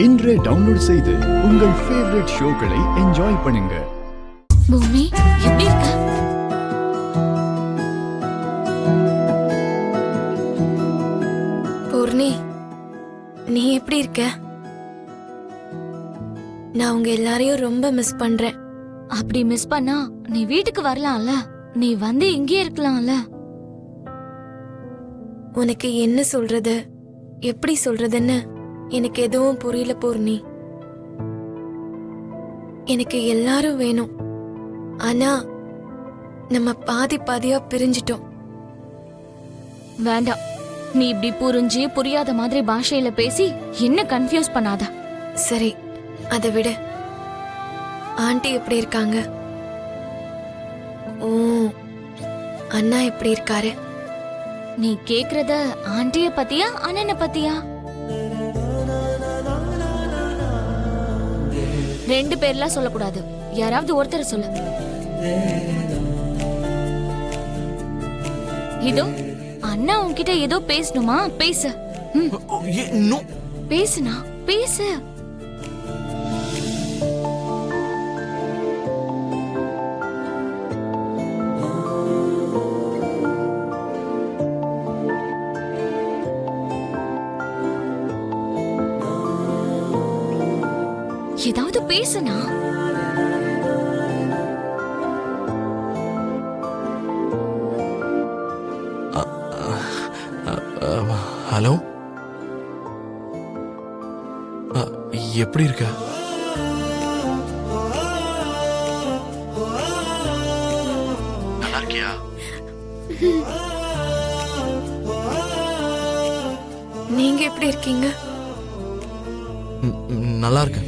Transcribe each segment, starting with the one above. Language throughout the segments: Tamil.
இன்றே டவுன்லோட் செய்து உங்கள் ஃபேவரட் ஷோக்களை என்ஜாய் பண்ணுங்க. பூமி எப்படி இருக்க? பூர்ணி, நீ எப்படி இருக்க? நான் உங்க எல்லாரையும் ரொம்ப மிஸ் பண்றேன். அப்படி மிஸ் பண்ணா நீ வீட்டுக்கு வரலாம்ல, நீ வந்து இங்கே இருக்கலாம்ல. உனக்கு என்ன சொல்றது, எப்படி சொல்றதுன்னு எனக்கு எதுவும் புரியல பூர்ணி. எனக்கு எல்லாரும் வேணும், ஆனா நம்ம பாதி பாதியா பிரிஞ்சிட்டோம். வேண்டாம், நீ இப்படி புரிஞ்சு புரியாத மாதிரி பாஷையில பேசி என்ன கன்ஃபியூஸ் பண்ணாத. சரி, அதை விடு. ஆண்டி எப்படி இருக்காங்க? ஓ, அண்ணா எப்படி இருக்காரு? நீ கேக்குறத ஆண்டிய பத்தியா அண்ணனை பத்தியா? ரெண்டு பேர்லாம் சொல்லக்கூடாது, யாராவது ஒருத்தர் சொல்லு. இதோ அண்ணா உன்கிட்ட ஏதோ பேசணுமா? பேசு. பேசுனா பேசு. ஏதாவது பேசுனா. ஹலோ, எப்படி இருக்க? நல்லா இருக்கியா? நீங்க எப்படி இருக்கீங்க? நல்லா இருக்கேன்.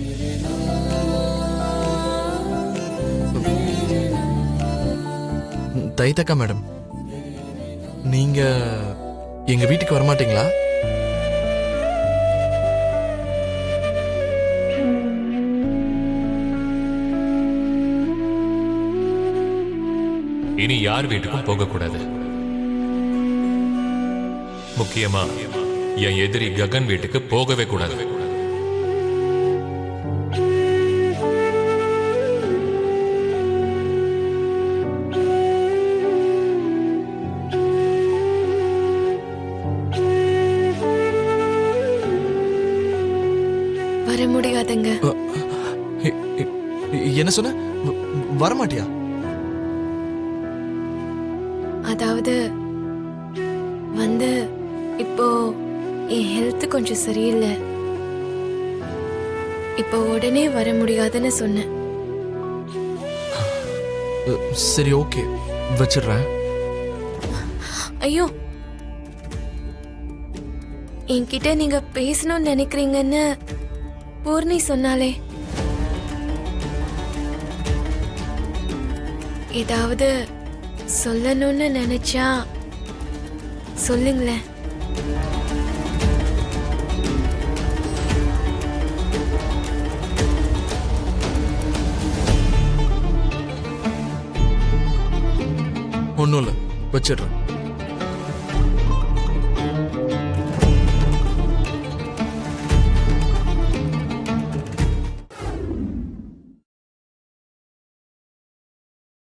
தைத்தக்கா மேடம், நீங்க எங்க வீட்டுக்கு வரமாட்டீங்களா? இனி யார் வீட்டுக்கும் போக கூடாது. முக்கியமா என் எதிரி ககன் வீட்டுக்கு போகவே கூடாது. வர முடியாதுங்க. என்ன சொன்ன? வரமாட்டியா? அதாவது வந்து இப்போ என் ஹெல்த் கொஞ்சம் சரியில்லை. இப்போ உடனே வர முடியாதுன்னு சொன்னேன். சரி, ஓகே, வச்சிடுறேன். ஐயோ, என்கிட்ட நீங்க பேசணும்னு நினைக்கிறீங்கன்னு பூர்ணி சொன்னாலே. ஏதாவது சொல்லணும்னு நினைச்சா சொல்லுங்களேன். ஒன்றும் இல்லை, வச்சிடுறேன்.